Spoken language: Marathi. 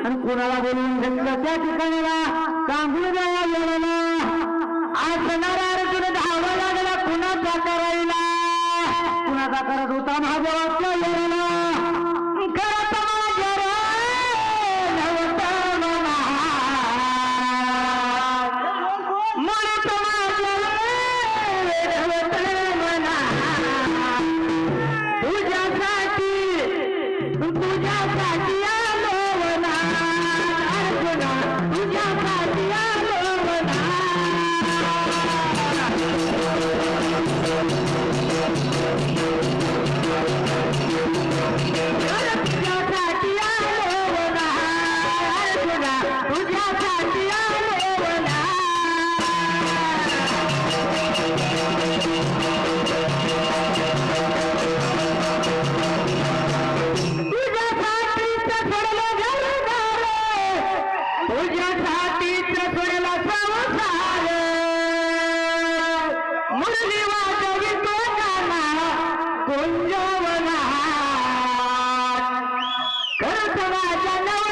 आणि कुणाला बोलवून घेतलं त्या ठिकाणीला सांगून द्यावा गेलेला आज सणारा अर्जुन धावा लागला कुणाचा करायला कुणाचा करत होता महादेवाचा गेलेला करत माझ्या रे नवता मना मुळीत माझ्या रे नवता मना तुझ्यासाठी आलो वना अर्जुना तुझ्यासाठी आलो वना तुझ्यासाठी आलो वना अर्जुना तुझ्यासाठी आलो वना तुझ्यासाठीच सोडलं घरदार तुझ्यासाठीच सोडला संसार मुरली वाजवितो गाना कुंजवना करत माझ्या नवऱ्याला